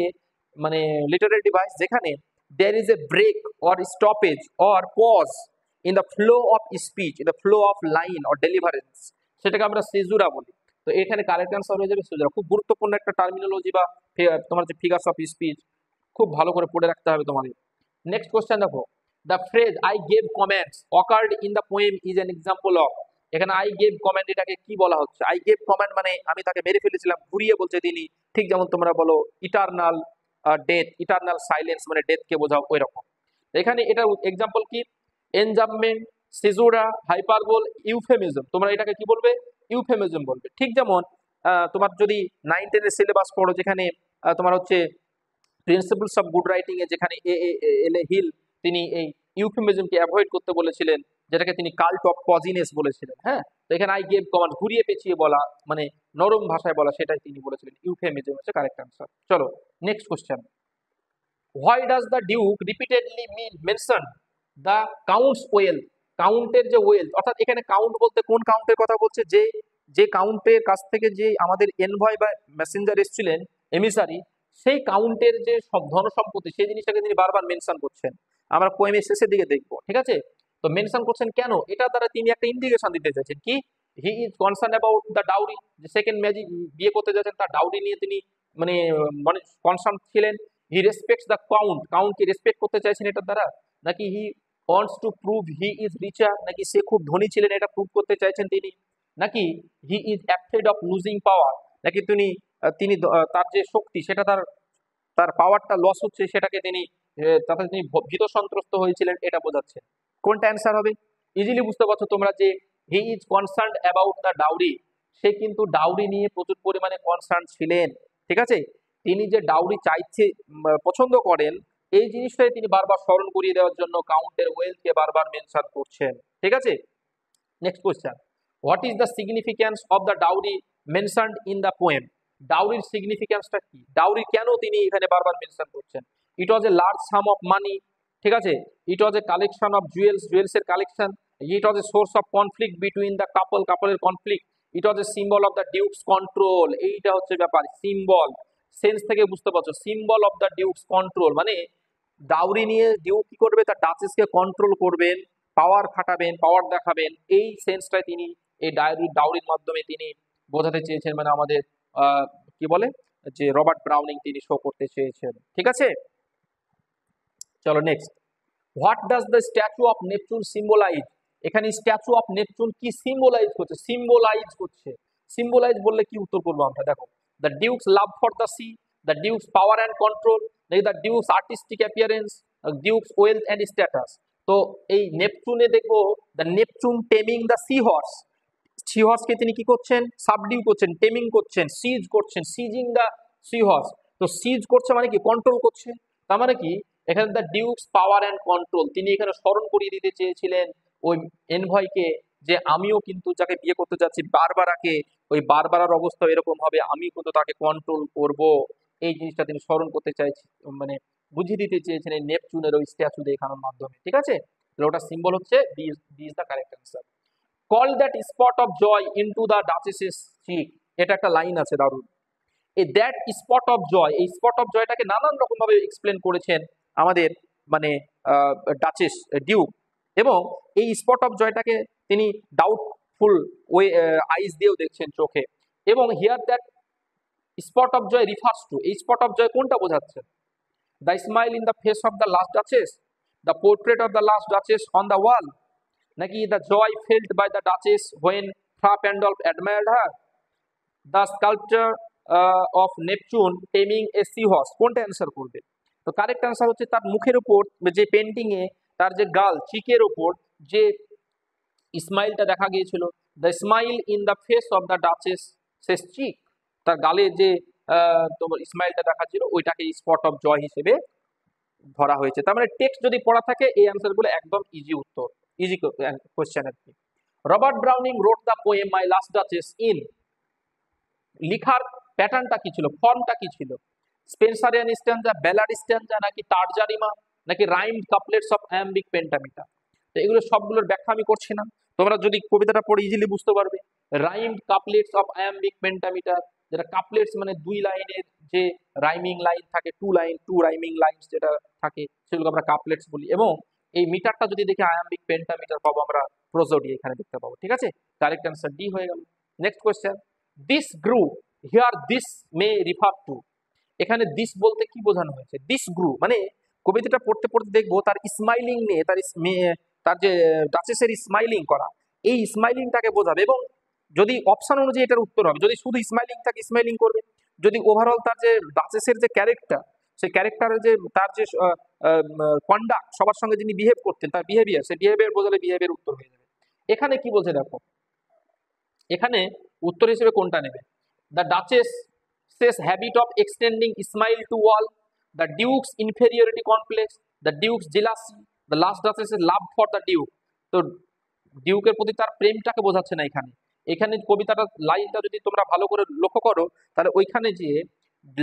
মানে লিটারারি ডিভাইস যেখানে there is a break or stoppage or pause in the flow of speech, in the flow of line or deliverance, সেটাকে আমরা সেজুরা বলি। তো এখানে কারেক্ট অ্যান্সার হয়ে যাবে সেজুরা। খুব গুরুত্বপূর্ণ একটা টার্মিনোলজি বা তোমার যে ফিগার্স অফ স্পিচ খুব ভালো করে পড়ে রাখতে হবে তোমাদের। নেক্সট কোশ্চেন দেখো, the phrase I gave comments occurred in the poem is an example of. এখানে আই গেভ কমেন্ট, এটাকে কি বলা হচ্ছে? আই গেভ কমেন্ট মানে আমি তাকে মেরে ফেলেছিলাম, ঘুরিয়ে বলছে তিনি, ঠিক যেমন তোমরা বলো ইটারনাল ডেথ, ইটারনাল সাইলেন্স মানে ডেথকে বোঝাও ওই রকম। এখানে এটার এক্সাম্পল কি? এনজামমেন্ট, সিজুরা, হাইপারবোল, ইউফেমিজম। তোমরা এটাকে কি বলবে? ইউফেমিজম বলবে। ঠিক যেমন তোমার যদি 9-10 এর সিলেবাস পড়ো, যেখানে তোমার হচ্ছে প্রিন্সিপলস অফ গুড রাইটিং এ যেখানে এল এ হিল তিনি এই ইউফেমিজমকে অ্যাভয়েড করতে বলেছিলেন, যেটাকে তিনি কাল্ট অফ পজিনেস বলেছিলেন। হ্যাঁ, তো এখানে আই গেভ কমান্ড, ঘুরিয়ে পেঁচিয়ে বলা মানে নরম ভাষায় বলা, সেটাই তিনি বলেছিলেন। ইউফেমিজম হচ্ছে কারেক্ট আনসার। চলো next question, why does the duke repeatedly mention the count's wealth? কাউন্টের যে ওয়েলথ, অর্থাৎ এখানে কাউন্ট বলতে কোন কাউন্টের কথা বলছে? যে কাউন্টের কাছ থেকে যে আমাদের এনভয় বা মেসেঞ্জার এসেছিলেন, এমিসারি, সেই কাউন্টের যে ধন সম্পত্তি, সেই জিনিসটাকে তিনি বারবার মেনশন করছেন। আমরা পোয়েমের শেষের দিকে দেখবো, ঠিক আছে? তো মেনশন করছেন কেন? এটা দ্বারা তিনি একটা ইন্ডিকেশন দিতে চাইছেন কি, he is concern about the dowry, যে সেকেন্ড ম্যাজিক বিয়ে করতে যাচ্ছেন তার ডাউরি নিয়ে তিনি মানে মানে কনসার্ন ছিলেন। হি রেসপেক্টস দ্য কাউন্টকে রেসপেক্ট করতে চাইছেন এটার দ্বারা, নাকি he wants to prove he is রিচার, নাকি সে খুব ধনী ছিলেন এটা প্রুভ করতে চাইছেন তিনি, নাকি he is afraid of losing power, নাকি তিনি তার যে শক্তি সেটা তার পাওয়ারটা লস হচ্ছে সেটাকে তিনি তাতে তিনি ভীত সন্ত্রস্ত হয়েছিলেন, এটা বোঝাচ্ছে। কোনটা অ্যান্সার হবে? ইজিলি বুঝতে পারছো তোমরা যে he is concerned about the dowry, সে কিন্তু ডাউরি নিয়ে প্রচুর পরিমাণে কনসার্ন ছিলেন, ঠিক আছে? তিনি যে ডাউরি চাইছে পছন্দ করেন, এই জিনিসটাই তিনি বারবার স্মরণ করিয়ে দেওয়ার জন্য কাউন্টের ওয়েলথকে বারবার মেনশন করছেন, ঠিক আছে? Next question, what is the significance of the dowry mentioned in the poem? ডাউরির সিগনিফিক্যান্সটা কি? ডাউরি কেন তিনি এখানে বারবার মেনশন করছেন? ইট was a large some of money, ঠিক আছে? It was a collection of jewels এর collection. It was a source of conflict between the কাপলের conflict. It was a symbol of the duke's control. এইটা হচ্ছে ব্যাপার, symbol sense থেকে বুঝতে পারছো, symbol of the duke's control মানে dowry নিয়ে ডিউক কি করবে, তার ডাচেসকে কন্ট্রোল করবেন, পাওয়ার খাটাবেন, পাওয়ার দেখাবেন, এই সেন্সটাই তিনি এই ডাউরির মাধ্যমে তিনি বোঝাতে চেয়েছেন, মানে আমাদের কি বলে যে রবার্ট ব্রাউনিং তিনি শো করতে চেয়েছেন, ঠিক আছে? চলো next, what does the statue of Neptune symbolize? এখানে স্ট্যাচু অফ নেপচুন কি সিম্বলাইজ করছে? সিম্বলাইজ বললে কি উত্তর করবো আমরা? দেখো, the duke's love for the sea, the duke's power and control, the duke's artistic appearance, duke's wealth and status. তো এই নেপচুনে দেখবো the Neptune taming the sea হর্সকে তিনি কি করছেন? সাবডিউ করছেন, টেমিং করছেন, সিজিং দ্য সি হর্স। তো সিজ করছে মানে কি? কন্ট্রোল করছে। তার মানে কি এখানে the duke's power and control, তিনি এখানে স্মরণ করিয়ে দিতে চেয়েছিলেন ওই এনভয়কে যে আমিও কিন্তু যাকে বিয়ে করতে যাচ্ছি বারবারাকে, ওই বারবারার অবস্থা এরকম হবে, আমি কিন্তু তাকে কন্ট্রোল করব, এই জিনিসটা তিনি স্মরণ করতে চাইছেন, মানে বুঝিয়ে দিতে চেয়েছেন এই নেপচুনের ওই স্ট্যাচু দেখানোর মাধ্যমে, ঠিক আছে? তাহলে ওটা সিম্বল হচ্ছে B is the correct answer. Call that spot of joy into the duchess's cheek, এটা একটা লাইন আছে দারুণ। এই দ্যাট স্পট অফ জয়, এই স্পট অফ জয়টাকে নানান রকম ভাবে এক্সপ্লেন করেছেন আমাদের মানে ডাচেস ডিউক, এবং এই স্পট অফ জয়টাকে তিনি ডাউটফুল ওয়ে আইস দিয়েও দেখছেন, চোখে। এবং here that spot of joy refers to, এই স্পট অফ জয় কোনটা বোঝাচ্ছে? The smile in the face of the last duchess, the portrait of the last duchess on the wall, নাকি the joy felt by the duchess when Fra Pandolf admired her. The sculpture of Neptune taming a seahorse. কোনটা answer করবে? তো correct answer হচ্ছে তার মুখের উপর যে painting এ তার যে গাল চিকের উপর যে স্মাইলটা দেখা গিয়েছিল, the smile in the face of the duchess's cheek, তার গালে যে তোমার স্মাইলটা দেখা ছিল ওইটাকে স্পট অফ জয় হিসেবে ধরা হয়েছে। তার মানে টেক্সট যদি পড়া থাকে এই অ্যান্সারগুলো একদম ইজি উত্তর, ইজি কোশ্চেন আর কি। Robert Browning wrote the poem my last duchess in, লিখার প্যাটার্নটা কি ছিল, ফর্মটা কি ছিল? স্পেন্সারিয়ান স্ট্যান্জা, ব্যালাড স্ট্যান্জা, নাকি টার্জারিমা, নাকি রাইমড কাপলেটস অফ আয়াম্বিক পেন্টামিটা? তো এগুলো সবগুলোর ব্যাখ্যা আমি করছি না, তোমরা যদি কবিতাটা পড়ে ইজিলি বুঝতে পারবে। রাইমড কাপলেটস অফ আয়াম্বিক পেন্টামিটার, যেটা কাপলেটস মানে দুই লাইনের যে রাইমিং লাইন থাকে, টু রাইমিং লাইনস যেটা থাকে সেগুলো আমরা কাপলেটস বলি। এবং এই মিটারটা যদি দেখি আয়াম্বিক পেন্টামিটার পাবো আমরা প্রোজোডি এখানে দেখতে পাবো। ঠিক আছে, কারেক্ট অ্যান্সার ডি হয়ে গেল। Next question, this grew here this may refer to, এখানে দিস বলতে কি বোঝানো হয়েছে? দিস গ্রু মানে কবিতাটা পড়তে পড়তে দেখবো তার স্মাইলিং নিয়ে, তার যে ডাচেসের স্মাইলিং করা, এই স্মাইলিংটাকে বোঝাবে। এবং যদি অপশন অনুযায়ী এটার উত্তর হবে, যদি শুধু স্মাইলিং থাকে স্মাইলিং করবে, যদি ওভারঅল তার যে ডাচেসের যে ক্যারেক্টার, সেই ক্যারেক্টারের যে তার যে কন্ডাক্ট, সবার সঙ্গে যিনি বিহেভ করতেন তার বিহেভিয়ার, সেই বিহেভিয়ার বোঝালে বিহেভিয়ার উত্তর হয়ে যাবে। এখানে কি বলছে দেখো, এখানে উত্তর হিসেবে কোনটা নেবে? The duchess says habit of extending smile to all, the duke's inferiority complex, the duke's jealousy, the last duchess's love for the duke। তো ডিউকের প্রতি তার প্রেমটাকে বোঝাচ্ছে না এখানে। এখানে কবিতাটা লাইনটা যদি তোমরা ভালো করে লক্ষ্য করো তাহলে ওইখানে যে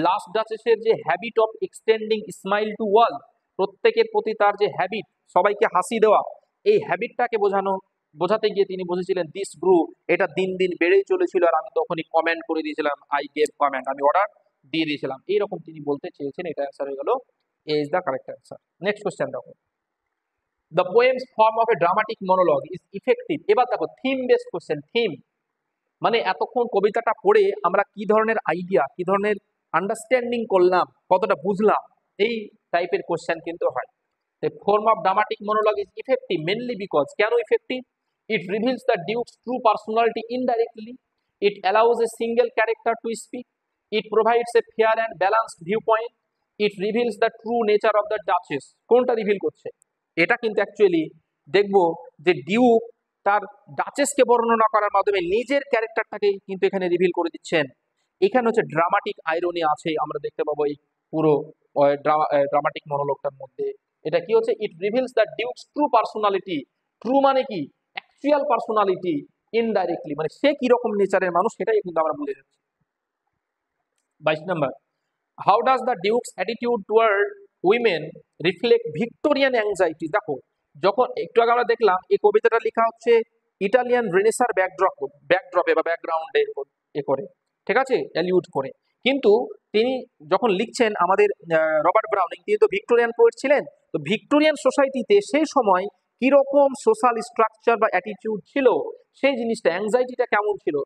লাস্ট ডাচেসের যে habit of extending smile to all, প্রত্যেকের প্রতি তার যে হ্যাবিট, সবাইকে হাসি দেওয়া, এই হ্যাবিটটাকে বোঝাতে গিয়ে তিনি বুঝেছিলেন দিস গ্রু, এটা দিন দিন বেড়েই চলেছিল। আর আমি তখনই কমেন্ট করে দিয়েছিলাম, আই গেভ কমেন্ট, আমি অর্ডার দিয়ে দিয়েছিলাম, এইরকম তিনি বলতে চেয়েছেন। এটা অ্যান্সার হয়ে গেল, A is the correct answer. Next question দেখো, the poem's form of a dramatic monologue is effective. এবার দেখো থিম বেসড কোশ্চেন। থিম মানে এতক্ষণ কবিতাটা পড়ে আমরা কি ধরনের আইডিয়া, কি ধরনের আন্ডারস্ট্যান্ডিং করলাম, কতটা বুঝলাম, এই টাইপের কোশ্চেন কিন্তু হয়। The form of dramatic monologue is effective mainly because, কেন effective? It reveals the Duke's true personality indirectly. It allows a single character to speak. It provides a fair and balanced viewpoint. It reveals the true nature of the Duchess. কোনটা reveal করছে? এটা কিন্তু actually দেখবো যে Duke তার ডাচেসকে বর্ণনা করার মাধ্যমে নিজের ক্যারেক্টারটাকে কিন্তু এখানে রিভিল করে দিচ্ছেন। এখানে হচ্ছে ড্রামাটিক আইরনি আছে, আমরা দেখতে পাবো এই পুরো ড্রামাটিক মনোলগটার মধ্যে। এটা কি হচ্ছে? It reveals the duke's true personality. True মানে কি? Actual personality. ইনডাইরেক্টলি মানে সে কি রকম নেচারের মানুষ সেটাই কিন্তু আমরা বুঝে যাচ্ছি। 22 number, how does the duke's attitude toward women reflect Victorian anxiety? দেখো যখন একটু আগে আমরা দেখলাম এই কবিতাটা লেখা হচ্ছে ইটালিয়ান রেনেসার ব্যাকড্রপে বা ব্যাকগ্রাউন্ডে এ করে, ঠিক আছে, অ্যালিউড করে। কিন্তু তিনি যখন লিখছেন আমাদের রবার্ট ব্রাউনিং, তিনি তো ভিক্টোরিয়ান পোয়েট ছিলেন। তো ভিক্টোরিয়ান সোসাইটিতে সেই সময় কিরকম সোশ্যাল স্ট্রাকচার বা অ্যাটিটিউড ছিল, সেই জিনিসটা অ্যাংজাইটিটা কেমন ছিল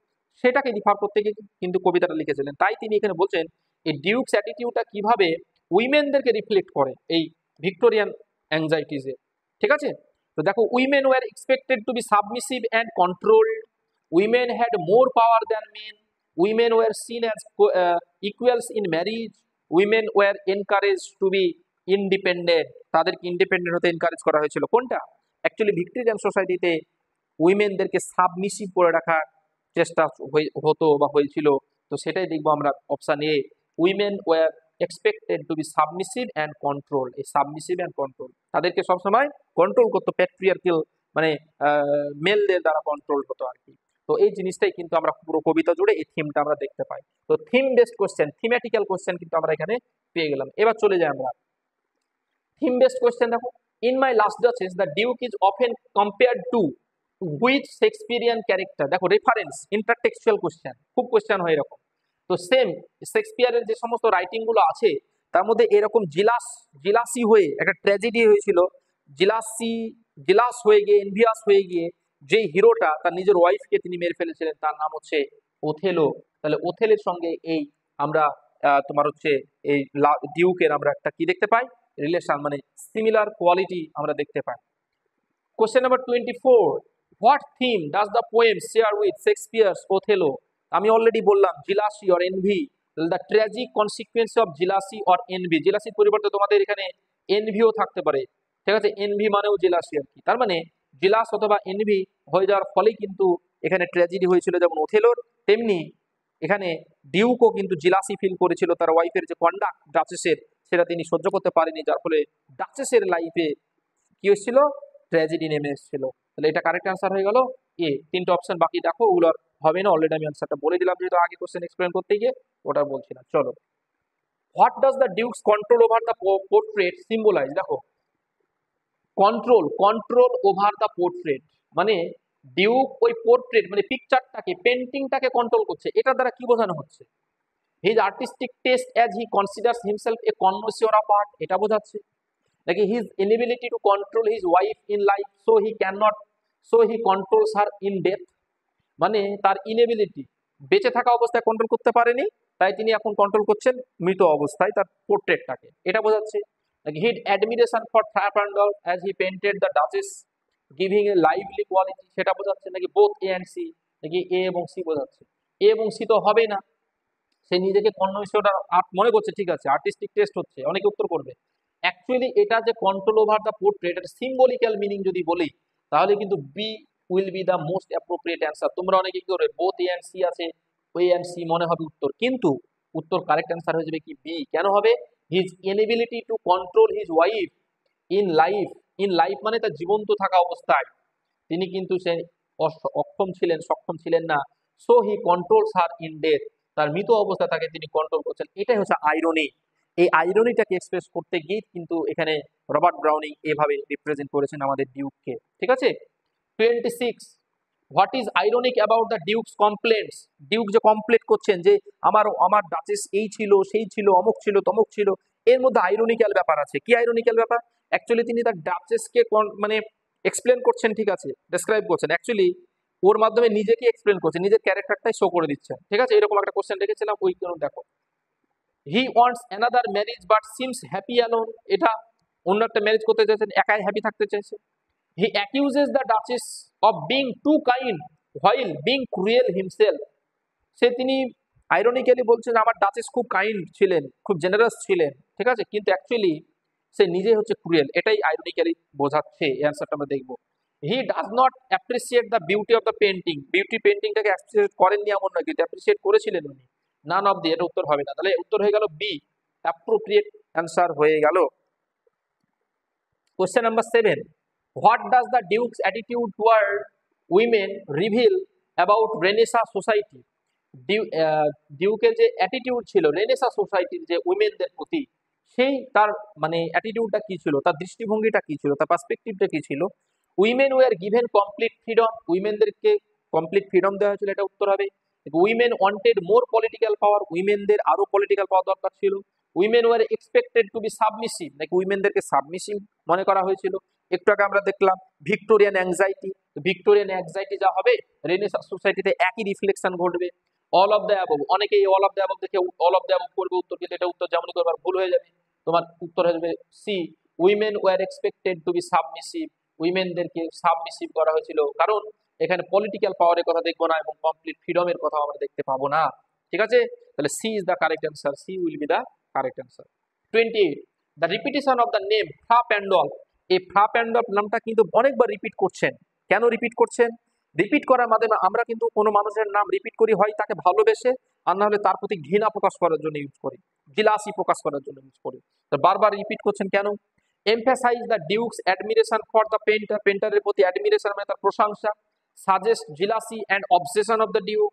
সেটাকে রিফার করতে গিয়ে কিন্তু কবিতাটা লিখেছিলেন। তাই তিনি এখানে বলছেন এই ডিউকস অ্যাটিটিউডটা কিভাবে উইমেনদেরকে রিফ্লেক্ট করে এই ভিক্টোরিয়ান অ্যাংজাইটিসে, ঠিক আছে। তো দেখো, women were expected to be submissive and controlled, women had more power than men, women were seen as equals in marriage, women were encouraged to be independent, তাদেরকে ইন্ডিপেন্ডেন্ট হতে encourage করা হয়েছিল। কোনটা? অ্যাকচুয়ালি ভিক্টোরিয়ান সোসাইটিতে উইমেনদেরকে submissive করে রাখার চেষ্টা হতো বা হয়েছিল। তো সেটাই দেখবো আমরা option A, women were expected to be submissive and control. এই সাবমিসিভ অ্যান্ড কন্ট্রোল, তাদেরকে সবসময় কন্ট্রোল করতো, প্যাট্রিয়ার্কিয়াল মানে মেলদের দ্বারা কন্ট্রোল হতো আর কি। তো এই জিনিসটাই কিন্তু আমরা পুরো কবিতা জুড়ে এই থিমটা আমরা দেখতে পাই। তো থিম বেসড কোশ্চেন, থিমেটিক্যাল কোশ্চেন কিন্তু আমরা এখানে পেয়ে গেলাম। এবার চলে যাই আমরা থিম বেসড কোশ্চেন। দেখো, in my last duchess the Duke is often compared two which Shakespearean character? দেখো রেফারেন্স, ইন্টারটেক্সচুয়াল কোশ্চেন, খুব কোশ্চেন হয় এরকম। তো সেম শেক্সপিয়ারের যে সমস্ত রাইটিং গুলো আছে তার মধ্যে এরকম জিলাসি হয়ে একটা ট্র্যাজেডি হয়েছিল, জিলাস হয়ে গিয়ে, এনভিয়াস হয়ে গিয়ে যে হিরোটা তার নিজের ওয়াইফকে তিনি মেরে ফেলেছিলেন, তার নাম হচ্ছে ওথেলো। তাহলে ওথেলের সঙ্গে এই আমরা তোমার হচ্ছে এই ডিউকের আমরা একটা কি দেখতে পাই? রিলেশন, মানে সিমিলার কোয়ালিটি আমরা দেখতে পাই। Question number 24, what theme does the poem share with Shakespeare's Othello? আমি অলরেডি বললাম jealousy or envy, the tragic consequence of jealousy or envy. জিলাসির পরিবর্তে তোমাদের এখানে এনভিও থাকতে পারে, ঠিক আছে? এনভি মানেও জেলাসি আর কি। তার মানে জেলাস অথবা এনভি হয়ে যাওয়ার ফলেই কিন্তু এখানে ট্র্যাজেডি হয়েছিল, যেমন ওথেলোর, তেমনি এখানে ডিউকও কিন্তু জেলাসি ফিল করেছিল, তার ওয়াইফের যে কন্ডাক্ট ডাচেসের সেটা তিনি সহ্য করতে পারেনি, যার ফলে ডাচেসের লাইফে কি হয়েছিল, ট্র্যাজেডি নেমে এসেছিল। তাহলে এটা কারেক্ট অ্যান্সার হয়ে গেল এ। তিনটা অপশন বাকি, দেখো ওগুলোর হবে না, অলরেডি আমি অ্যান্সারটা বলে দিলাম, যেহেতু আগে কোশ্চেন এক্সপ্লেন করতে গিয়ে ওটা বলছি না। চলো, what does the duke's control over the portrait symbolize? দেখো, কন্ট্রোল ওভার দ্য পোর্ট্রেট মানে ডিউক ওই পোর্ট্রেট মানে পিকচারটাকে, পেন্টিংটাকে কন্ট্রোল করছে। এটা দ্বারা কি বোঝানো হচ্ছে? His artistic taste as he considers himself a connoisseur of art, এটা বোঝাচ্ছে। নাকি his inability to control his wife in life so he controls her in death, মানে তার ইনএবিলিটি, বেঁচে থাকা অবস্থায় কন্ট্রোল করতে পারেনি, তাই তিনি এখন কন্ট্রোল করছেন মৃত অবস্থায় তার পোর্ট্রেটটাকে, এটা বোঝাচ্ছে। His admiration for Fra Pandolf as he painted the duchess giving a lively quality, সেটা বোঝাচ্ছে। নাকি বোথ এ অ্যান্ড সি, নাকি এ এবং সি বোঝাচ্ছে? এ এবং সি তো হবে না, সে নিজেকে কন্নোসিওর আর্ট মনে করছে, ঠিক আছে, আর্টিস্টিক টেস্ট হচ্ছে, অনেকে উত্তর করবে। অ্যাকচুয়ালি এটা যে কন্ট্রোল ওভার দ্য পোর্ট্রেট, এটা সিম্বলিক্যাল মিনিং যদি বলি, তাহলে কিন্তু B will be the most appropriate answer. তোমরা অনেকে কি করবে, বোথ এ অ্যান্ড সি আছে, ওই অ্যান্ড সি মনে হবে উত্তর, কিন্তু উত্তর কারেক্ট অ্যান্সার হয়ে যাবে কি বি। কেন হবে? His inability to control his wife in life, in life মানে তার জীবন্ত থাকা অবস্থায় তিনি কিন্তু সে অক্ষম ছিলেন, সক্ষম ছিলেন না। So he controls her in death, তার মৃত অবস্থা তাকে তিনি কন্ট্রোল করছেন। এটাই হচ্ছে আইরনি। এই আইরনিটাকে এক্সপ্রেস করতে গিয়ে কিন্তু এখানে রবার্ট ব্রাউনিং এভাবে রিপ্রেজেন্ট করেছেন আমাদের ডিউককে, ঠিক আছে? 26, what is ironic about the Duke's complaints? Duke যে কমপ্লেন করছেন যে আমার আমার ডাচেস এই ছিল, সেই ছিল, অমুক ছিল, তমুক ছিল, এর মধ্যে আইরনিক্যাল ব্যাপার আছে। কি আইরনিক্যাল ব্যাপার? অ্যাকচুয়ালি তিনি তার ডাচেসকে মানে এক্সপ্লেন করছেন, ঠিক আছে, ডেসক্রাইব করছেন, অ্যাকচুয়ালি ওর মাধ্যমে নিজেকে এক্সপ্লেন করছেন, নিজের ক্যারেক্টারটাই শো করে দিচ্ছেন, ঠিক আছে? এরকম একটা কোশ্চেন রেখেছিলাম, ওই দেখো, he wants another marriage but seems happy alone, এটা অন্য একটা ম্যারেজ করতে চাইছেন, একাই হ্যাপি থাকতে চাইছে। He accuses the duchess of being too kind while being cruel himself, তিনি আইরনিক্যালি বলছেন আমার ডাচেস খুব কাইন্ড ছিলেন, খুব জেনারাস ছিলেন, ঠিক আছে, কিন্তু অ্যাকচুয়ালি সে নিজে হচ্ছে ক্রুয়েল, এটাই আইরনিক্যালি বোঝাচ্ছে। এই অ্যান্সারটা আমরা দেখবো। He does not appreciate the beauty of the painting, beauty পেন্টিংটাকে অ্যাপ্রিসিয়েট করেননি এমন নয়, কিন্তু অ্যাপ্রিসিয়েট করেছিলেন উনি। নান অফ দি, এটা উত্তর হবে না, তাহলে উত্তর হয়ে গেল বি, অ্যাপ্রোপ্রিয়েট অ্যান্সার হয়ে গেল। Question number 7, what does the duke's attitude toward women reveal about Renaissance society? ডিউকের যে অ্যাটিটিউড ছিল রেনেসা সোসাইটির যে উইমেনদের প্রতি, সেই তার মানে অ্যাটিটিউডটা কি ছিল, তার দৃষ্টিভঙ্গিটা কি ছিল, তার পার্সপেক্টিভটা কি ছিল? Women were given complete freedom, উইমেনদেরকে কমপ্লিট ফ্রিডম দেওয়া হয়েছিল, এটা উত্তর হবে। Women wanted more political power, উইমেনদের আরো পলিটিক্যাল পাওয়ার দরকার ছিল। Women were expected to be submissive, নাকি উইমেনদেরকে সাবমিসিভ মনে করা হয়েছিল। একটু আগে আমরা দেখলাম ভিক্টোরিয়ান অ্যাংজাইটি, ভিক্টোরিয়ান অ্যাংজাইটি যা হবে রেনেসাঁ সোসাইটিতে একই রিফ্লেকশন ঘটবে। অল অফ দ্য অ্যাবভ, অনেকেই অল অফ দ্য অ্যাবভ দেখে অল অফ দ্য অ্যাবভ করবে উত্তর, কিন্তু এটা উত্তর যেমনই করবার ভুল হয়ে যাবে। তোমার উত্তর হয়ে যাবে C, women were expected to be submissive, উইমেনদেরকে সাবমিসিভ করা হয়েছিল, কারণ এখানে পলিটিক্যাল পাওয়ারের কথা দেখবো না এবং কমপ্লিট ফ্রিডমের কথা আমরা দেখতে পাবো না, ঠিক আছে? তাহলে C is the correct answer, C will be the correct answer. 28, the repetition of the name Fra Pandolf, এই ফ্রা প্যান্ডল নামটা কিন্তু অনেকবার রিপিট করছেন। কেন রিপিট করছেন? রিপিট করার মাধ্যমে আমরা কিন্তু কোনো মানুষের নাম রিপিট করি, হয় তাকে ভালোবেসে, আর না হলে তার প্রতি ঘৃণা প্রকাশ করার জন্য ইউজ করি, জিলাসি প্রকাশ করার জন্য ইউজ করি। তো বারবার রিপিট করছেন কেন? Emphasise the duke's admiration for the painter, পেন্টারের প্রতি অ্যাডমিরেশন মানে তার প্রশংসা। Suggest jealousy and obsession of the duke,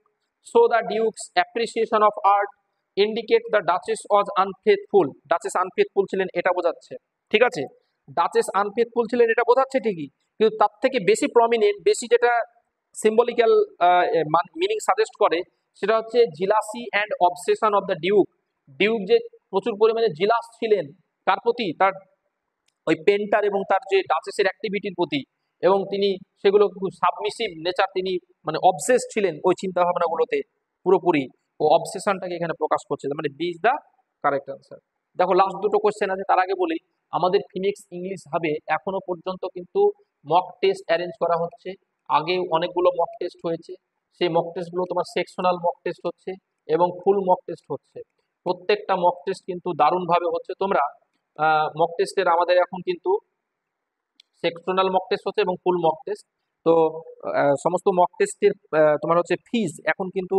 show the duke's appreciation of art, indicate the duchess was unfaithful, duchess unfaithful ছিলেন এটা বোঝাচ্ছে, ঠিক আছে? ডাচেস আনফেথফুল ছিলেন এটা বোঝাচ্ছে ঠিকই, কিন্তু তার থেকে বেশি প্রমিনেন্ট, বেশি যেটা সিম্বলিক্যাল মিনিং সাজেস্ট করে, সেটা হচ্ছে জিলাসি and obsession of the Duke. Duke যে প্রচুর পরিমাণে জিলাস ছিলেন তার প্রতি, তার ওই পেন্টার এবং তার যে ডাচেসের অ্যাক্টিভিটির প্রতি, এবং তিনি সেগুলো সাবমিসিভ নেচার, তিনি মানে অবসেস ছিলেন ওই চিন্তা ভাবনাগুলোতে পুরোপুরি, ও অবসেশনটাকে এখানে প্রকাশ করছে, মানে B is the correct answer. দেখো লাস্ট দুটো কোশ্চেন আছে, তার আগে বলি আমাদের ফিনিক্স ইংলিশ হাবে এখনো পর্যন্ত কিন্তু মক টেস্ট অ্যারেঞ্জ করা হচ্ছে। আগে অনেকগুলো মক টেস্ট হয়েছে, সেই মক টেস্টগুলো তোমার সেকশনাল মক টেস্ট হচ্ছে এবং ফুল মক টেস্ট হচ্ছে। প্রত্যেকটা মক টেস্ট কিন্তু দারুণভাবে হচ্ছে। তোমরা মক টেস্টের আমাদের এখন কিন্তু সেকশনাল মক টেস্ট হচ্ছে এবং ফুল মক টেস্ট। তো সমস্ত মক টেস্টের তোমার হচ্ছে ফিজ এখন কিন্তু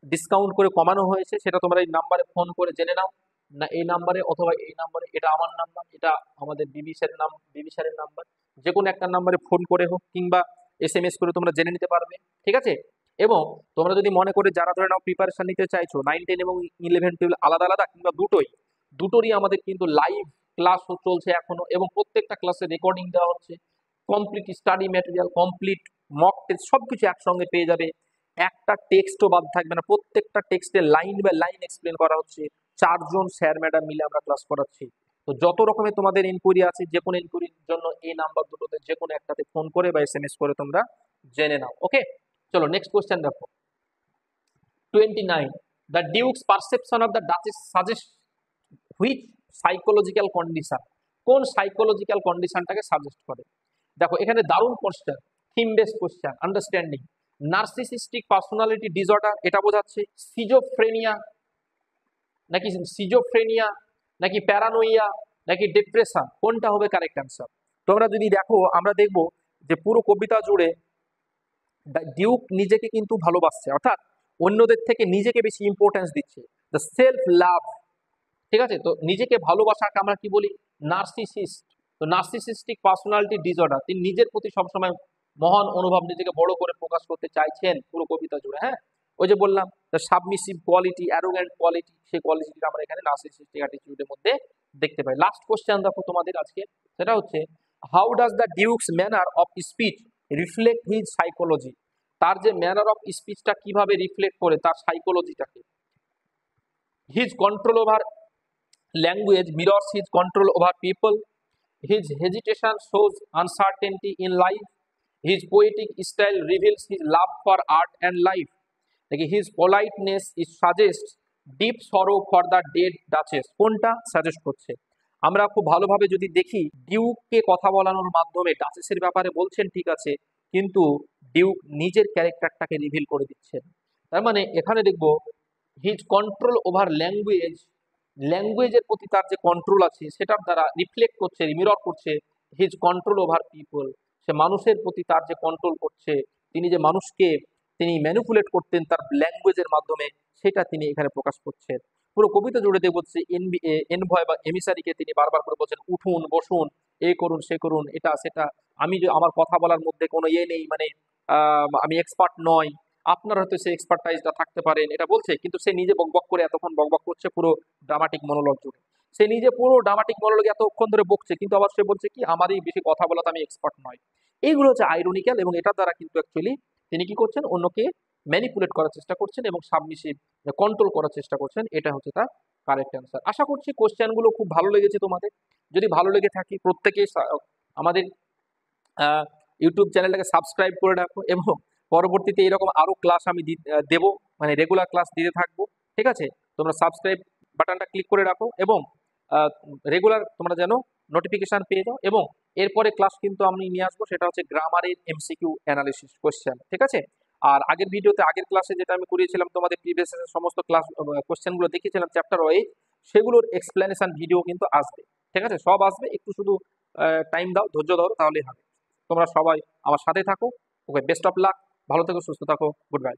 ডিসকাউন্ট করে কমানো হয়েছে, সেটা তোমরা এই নাম্বারে ফোন করে জেনে নাও, না এই নাম্বারে অথবা এই নাম্বারে, এটা আমার নাম্বার, এটা আমাদের বিবি স্যারের নাম্বার, যে কোনো একটা নাম্বারে ফোন করে হোক কিংবা SMS করে তোমরা জেনে নিতে পারবে, ঠিক আছে। এবং তোমরা যদি মনে করে যারা ধরে নাও প্রিপারেশন নিতে চাইছো 9, 10 এবং 11, 12 আলাদা আলাদা কিংবা দুটোরই আমাদের কিন্তু লাইভ ক্লাস চলছে এখনো, এবং প্রত্যেকটা ক্লাসে রেকর্ডিং দেওয়া হচ্ছে, complete study material, complete mock test সবকিছু একসঙ্গে পেয়ে যাবে। একটা টেক্সটও বাদ থাকবে না, প্রত্যেকটা টেক্সটে লাইন বাই লাইন এক্সপ্লেন করা হচ্ছে। 4 জন স্যার ম্যাডাম মিলে আমরা ক্লাস করাচ্ছি। তো যত রকমের তোমাদের ইনকোয়ারি আছে, যে কোনো ইনকোয়ারির জন্য এই নাম্বার দুটোতে যে কোনো একটাতে ফোন করে বা SMS করে তোমরা জেনে নাও। ওকে, চলো নেক্সট কোশ্চেন দেখো। 29. The Duke's perception of the Duchess suggests which psychological condition? কোন সাইকোলজিক্যাল কন্ডিশনটাকে সাজেস্ট করে? দেখো এখানে দারুণ question, theme based question. Understanding narcissistic personality disorder এটা বোঝাচ্ছে, সিজোফ্রেনিয়া নাকি প্যারানোইয়া নাকি ডিপ্রেশন, কোনটা হবে কারেক্ট অ্যান্সার? তোমরা যদি দেখো, আমরা দেখব যে পুরো কবিতা জুড়ে ডিউক নিজেকে কিন্তু ভালোবাসছে, অর্থাৎ অন্যদের থেকে নিজেকে বেশি ইম্পর্টেন্স দিচ্ছে, দ্য সেলফ লাভ, ঠিক আছে। তো নিজেকে ভালোবাসাকে আমরা কি বলি? নার্সিসিস্ট। তো নার্সিসিস্টিক পার্সোনালিটি ডিসঅর্ডার, তিনি নিজের প্রতি সবসময় মহান অনুভব, নিজেকে বড় করে প্রকাশ করতে চাইছেন পুরো কবিতা জুড়ে। হ্যাঁ, ওই যে বললাম the submissive quality, arrogant quality, সেই কোয়ালিটিটা আমরা এখানে নার্সিসিস্টিক অ্যাটিটিউডের মধ্যে দেখতে পাই। লাস্ট কোশ্চেন দেখো তোমাদের আজকে, সেটা হচ্ছে how does the duke's manner of speech reflect his psychology? তার যে ম্যানার অফ স্পিচটা কিভাবে রিফ্লেক্ট করে তার সাইকোলজিটাকে? His control over language mirrors his control over people. His hesitation shows uncertainty in life. His poetic style reveals his love for art and life. Like his politeness is suggests deep sorrow for the dead duchess. কোনটা suggest করছে? আমরা খুব ভালোভাবে যদি দেখি, ডিউককে কথা বলানোর মাধ্যমে ডাচেসের ব্যাপারে বলছেন ঠিক আছে, কিন্তু ডিউক নিজের ক্যারেক্টারটাকে রিভিল করে দিচ্ছেন। তার মানে এখানে দেখব হিজ কন্ট্রোল ওভার ল্যাঙ্গুয়েজের প্রতি তার যে কন্ট্রোল আছে সেটার দ্বারা রিফ্লেক্ট করছে, মিরর করছে হিজ কন্ট্রোল ওভার পিপল, সে মানুষের প্রতি তার যে কন্ট্রোল করছে, তিনি যে মানুষকে তিনি ম্যানিপুলেট করতেন তার ল্যাঙ্গুয়েজের মাধ্যমে, সেটা তিনি এখানে প্রকাশ করছেন। পুরো কবিতা জুড়ে দেখব যে এনভয় বা এমিসারিকে তিনি বারবার করে বলছেন উঠুন বসুন, এ করুন সে করুন, এটা সেটা, আমি যে আমার কথা বলার মধ্যে কোনো ইয়ে নেই, মানে আমি এক্সপার্ট নয়, আপনার হয়তো সেই এক্সপার্টাইজটা থাকতে পারেন, এটা বলছে, কিন্তু সে নিজে বকবক করে এতক্ষণ বকবক করছে পুরো ড্রামাটিক মনোলগ জুড়ে। সে নিজে পুরো ড্রামাটিক মনোলগ এতক্ষণ ধরে বকছে, কিন্তু আবার সে বলছে কি আমার এই বেশি কথা বলাতে আমি এক্সপার্ট নয়। এইগুলো হচ্ছে আইরনিক্যাল, এবং এটার দ্বারা কিন্তু অ্যাকচুয়ালি তিনি কি করছেন? অন্যকে ম্যানিপুলেট করার চেষ্টা করছেন এবং সাবমিসিভ কন্ট্রোল করার চেষ্টা করছেন। এটা হচ্ছে তার কারেক্ট অ্যান্সার। আশা করছি কোশ্চেনগুলো খুব ভালো লেগেছে তোমাদের। যদি ভালো লেগে থাকে প্রত্যেকেই আমাদের ইউটিউব চ্যানেলটাকে সাবস্ক্রাইব করে রাখো, এবং পরবর্তীতে এরকম আরো ক্লাস আমি দেবো, মানে রেগুলার ক্লাস দিতে থাকবো, ঠিক আছে। তোমরা সাবস্ক্রাইব বাটনটা ক্লিক করে রাখো এবং রেগুলার তোমরা যেন নোটিফিকেশন পেয়ে যাও। এবং এরপরে ক্লাস কিন্তু আমি নিয়ে আসবো, সেটা হচ্ছে গ্রামারের MCQ অ্যানালিসিস কোশ্চেন, ঠিক আছে। আর আগের ভিডিওতে, আগের ক্লাসে যেটা আমি করিয়েছিলাম তোমাদের প্রিভিয়াস সমস্ত ক্লাস কোশ্চেনগুলো দেখিয়েছিলাম চ্যাপ্টার ওয়াইজ, সেগুলোর এক্সপ্লেনেশন ভিডিও কিন্তু আসবে, ঠিক আছে। সব আসবে, একটু শুধু টাইম দাও, ধৈর্য দাও, তাহলেই হবে। তোমরা সবাই আমার সাথে থাকো। ওকে, বেস্ট অফ লাক, ভালো থেকো, সুস্থ থাকো, গুড বাই।